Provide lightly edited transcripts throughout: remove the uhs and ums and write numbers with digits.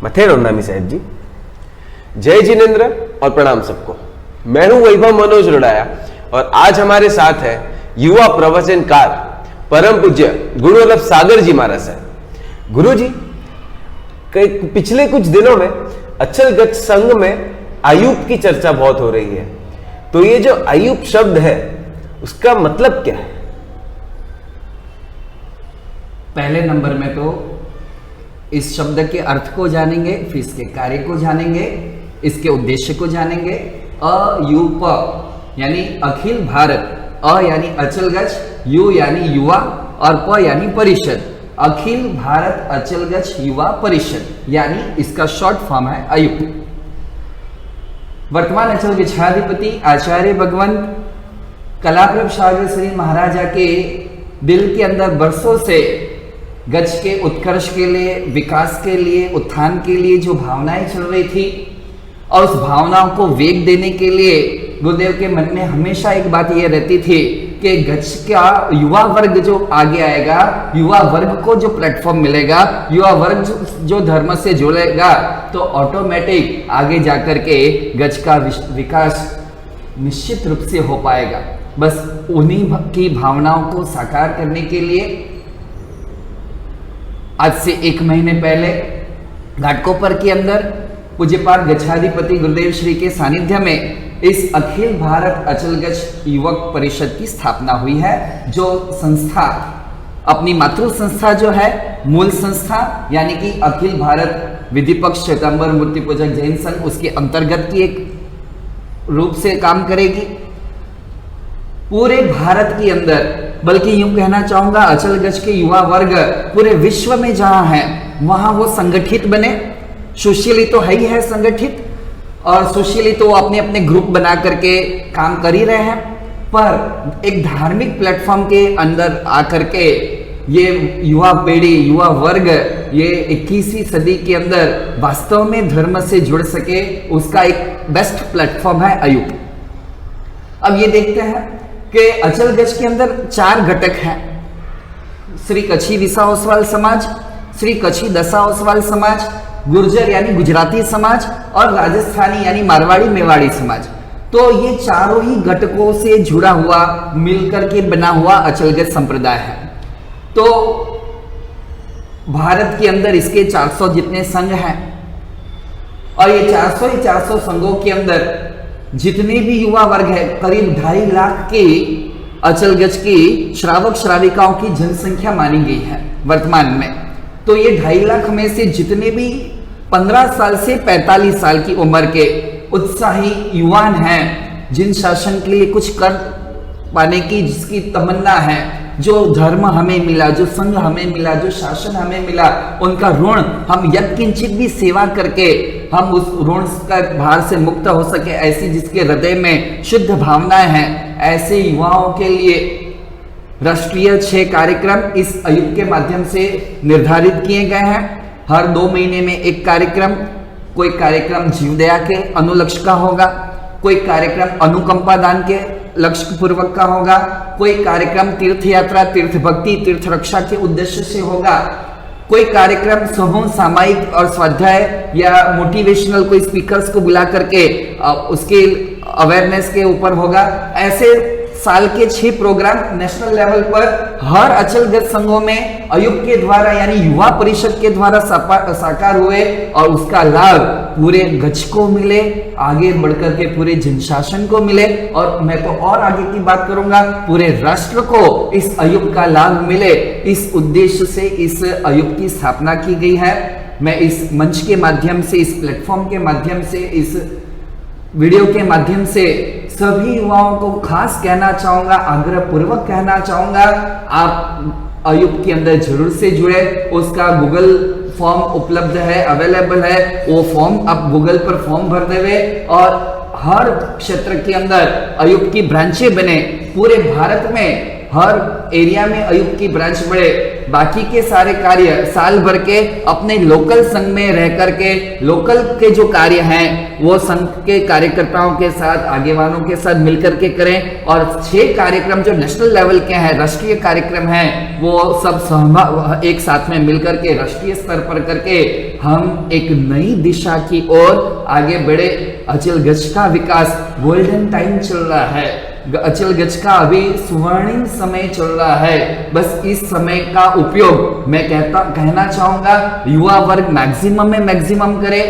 मथेर नामी साहब जी। जय जिनेन्द्र और प्रणाम सबको। मैं हूं वैभव मनोज रोडाया और आज हमारे साथ है युवा प्रवचनकार परम पूज्य गुरुवल्लभ सागर जी महाराज साहब। गुरु जी, पिछले कुछ दिनों में अचलगच्छ संघ में आयुप की चर्चा बहुत हो रही है, तो ये जो आयुप शब्द है उसका मतलब क्या है? पहले नंबर में तो इस शब्द के अर्थ को जानेंगे, फिर इसके कार्य को जानेंगे, इसके उद्देश्य को जानेंगे। अयुप यानी अखिल भारत, अ यानी अचलगच्छ, यु यानी युवा और प यानी परिषद। अखिल भारत अचलगच्छ युवा परिषद यानी इसका शॉर्ट फॉर्म है अयुप। वर्तमान अचलगच्छाधिपति आचार्य भगवंत कलाप्रभ सागर श्री महाराजा के दिल के अंदर बरसों से गच्छ के उत्कर्ष के लिए, विकास के लिए, उत्थान के लिए जो भावनाएं चल रही थी और उस भावनाओं को वेग देने के लिए गुरुदेव के मन में हमेशा एक बात यह रहती थी कि गच्छ का युवा वर्ग जो आगे आएगा, युवा वर्ग को जो प्लेटफॉर्म मिलेगा, युवा वर्ग जो धर्म से जुड़ेगा, तो ऑटोमेटिक आगे जाकर के गच्छ का विकास निश्चित रूप से हो पाएगा। बस उन्हीं की भावनाओं को साकार करने के लिए आज से 1 महीने पहले घाटकोपर के अंदर पूज्यपाद गच्छाधिपति गुरुदेव श्री के सानिध्य में इस अखिल भारत अचलगच्छ युवक परिषद की स्थापना हुई है, जो संस्था अपनी मातृ संस्था जो है, मूल संस्था यानी कि अखिल भारत विधिपक्ष श्वेतांबर मूर्ति पूजक जैन संघ, उसके अंतर्गत की एक रूप से काम करेगी। पूरे भारत के अंदर, बल्कि यूं कहना चाहूंगा अचलगच्छ के युवा वर्ग पूरे विश्व में जहां है वहां वो संगठित बने। सोशली तो है ही है संगठित, और सोशली तो वो अपने अपने ग्रुप बना करके काम कर ही रहे हैं, पर एक धार्मिक प्लेटफॉर्म के अंदर आकर के ये युवा पीढ़ी, युवा वर्ग ये 21वीं सदी के अंदर वास्तव में धर्म से जुड़ सके, उसका एक बेस्ट प्लेटफॉर्म है अयुप। अब ये देखते हैं कि अचलगच्छ के अंदर 4 घटक हैं। श्री कच्छी विसा ओसवाल समाज, श्री कच्छी दसा ओसवाल समाज, गुर्जर यानी गुजराती समाज और राजस्थानी यानी मारवाड़ी मेवाड़ी समाज। तो ये चारों ही घटकों से जुड़ा हुआ, मिलकर के बना हुआ अचलगच्छ संप्रदाय है। तो भारत के अंदर इसके 400 जितने संघ हैं, और ये 400 संघों के अंदर जितने भी युवा वर्ग है, करीब 2.5 लाख की अचलगच्छ की श्रावक श्राविकाओं की जनसंख्या मानी गई है वर्तमान में। तो ये 2.5 लाख में से जितने भी 15 साल से 45 साल की उम्र के उत्साही युवान हैं, जिन शासन के लिए कुछ कर पाने की जिसकी तमन्ना है, जो धर्म हमें मिला, जो संघ हमें मिला, जो शासन हमें मिला, उनका ऋण हम यत्किंचित भी सेवा करके हम उस ऋण का भार से मुक्त हो सके, ऐसी जिसके हृदय में शुद्ध भावनाएं हैं, ऐसे युवाओं के लिए राष्ट्रीय 6 कार्यक्रम इस अयुप के माध्यम से निर्धारित किए गए हैं। हर 2 महीने में एक कार्यक्रम, कोई कार्यक्रम जीवदया के अनुलक्ष्य का होगा, कोई कार्यक्रम अनुकंपा दान के लक्ष्य पूर्वक का होगा, कोई कार्यक्रम तीर्थ यात्रा, तीर्थ भक्ति, तीर्थ रक्षा के उद्देश्य से होगा, कोई कार्यक्रम समूह सामायिक और स्वाध्याय या मोटिवेशनल कोई स्पीकर्स को बुला करके उसके अवेयरनेस के ऊपर होगा। ऐसे साल के 6 प्रोग्राम नेशनल लेवल पर हर अचलगच्छ संघों में अयुप के द्वारा यानी युवा परिषद के द्वारा साकार हुए, और उसका लाभ पूरे गच्छ को मिले, आगे बढ़कर के पूरे जनशासन को मिले, और मैं तो और आगे की बात करूंगा पूरे राष्ट्र को इस अयुप का लाभ मिले। इस उद्देश्य से इस अयुप की स्थापना की गई है। मैं इस मंच के माध्यम से, इस प्लेटफॉर्म के माध्यम से, इस वीडियो के माध्यम से सभी युवाओं को खास कहना चाहूंगा, आग्रह पूर्वक कहना चाहूंगा, आप अयुप के अंदर जरूर से जुड़े। उसका गूगल फॉर्म उपलब्ध है, अवेलेबल है, वो फॉर्म आप गूगल पर फॉर्म भर देवे और हर क्षेत्र के अंदर अयुप की ब्रांचें बने। पूरे भारत में हर एरिया में अयुब की ब्रांच बढ़े, बाकी के सारे कार्य साल भर के अपने लोकल संघ में रह करके लोकल के जो कार्य हैं वो संघ के कार्यकर्ताओं के साथ, आगेवानों के साथ मिलकर के करें। और 6 कार्यक्रम जो नेशनल लेवल के हैं, राष्ट्रीय कार्यक्रम हैं, वो सब एक साथ में मिलकर के राष्ट्रीय स्तर पर करके हम एक नई दिशा की ओर आगे बढ़े। अचल गज का विकास गोल्डन टाइम चल रहा है, अचल गज का अभी स्वर्णिम समय चल रहा है। बस इस समय का उपयोग मैं कहना चाहूंगा युवा वर्ग मैक्सिमम में मैक्सिमम करे।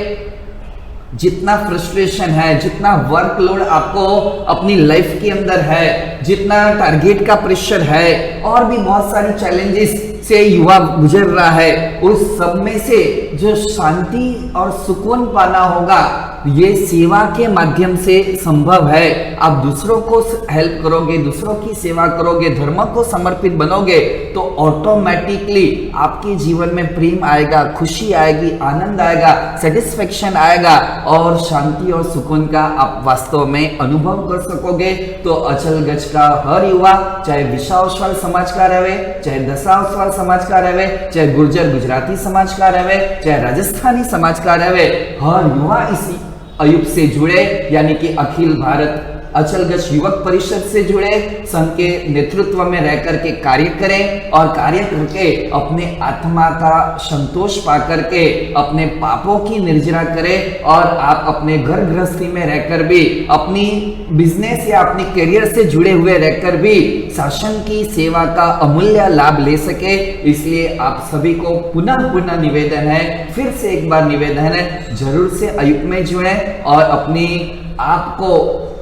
जितना फ्रस्ट्रेशन है, जितना वर्कलोड आपको अपनी लाइफ के अंदर है, जितना टारगेट का प्रेशर है और भी बहुत सारी चैलेंजेस से युवा गुजर रहा है, उस सब में से जो शांति और सुकून पाना होगा ये सेवा के माध्यम से संभव है। आप दूसरों को हेल्प करोगे, दूसरों की सेवा करोगे, धर्म को समर्पित बनोगे तो ऑटोमेटिकली आपके जीवन में प्रेम आएगा, खुशी आएगी, आनंद आएगा, सेटिस्फेक्शन आएगा और शांति और सुकून का आप वास्तव में अनुभव कर सकोगे। तो अचल गज का हर युवा, चाहे विशाल समाज का रहे, चाहे दशावसवाल समाज का रहे, चाहे गुर्जर गुजराती समाज का रहे, चाहे राजस्थानी समाज का रहे, हर युवा इसी अयुब से जुड़े, यानी कि अखिल भारत अचल गज युवक परिषद से जुड़े, संघ के नेतृत्व में रह करके कार्य करें और कार्य करके अपने आत्मा का संतोष पा करके अपने पापों की निर्जरा करें और आप अपने घर गृहस्थी में रहकर भी अपनी बिजनेस या अपनी करियर से जुड़े हुए रहकर भी शासन की सेवा का अमूल्य लाभ ले सके। इसलिए आप सभी को पुनः निवेदन है, फिर से एक बार निवेदन है, जरूर से अयुब में जुड़े और अपनी आपको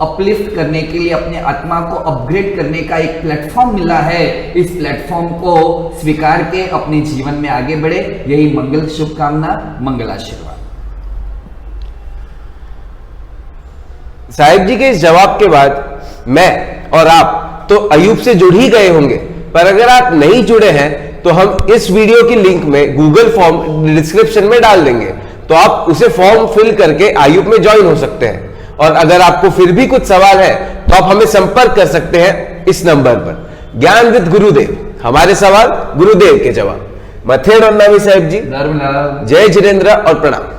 अपलिफ्ट करने के लिए, अपने आत्मा को अपग्रेड करने का एक प्लेटफॉर्म मिला है। इस प्लेटफॉर्म को स्वीकार के अपने जीवन में आगे बढ़े। यही मंगल शुभकामना, मंगल आशीर्वाद। साहिब जी के इस जवाब के बाद मैं और आप तो अयुब से जुड़ ही गए होंगे, पर अगर आप नहीं जुड़े हैं तो हम इस वीडियो की लिंक में गूगल फॉर्म डिस्क्रिप्शन में डाल देंगे, तो आप उसे फॉर्म फिल करके अयुब में ज्वाइन हो सकते हैं। और अगर आपको फिर भी कुछ सवाल है तो आप हमें संपर्क कर सकते हैं इस नंबर पर। ज्ञान विद गुरुदेव, हमारे सवाल गुरुदेव के जवाब। मथेड़ और नामी साहिब जी, धर्मलाल, जय जिनेन्द्र और प्रणाम।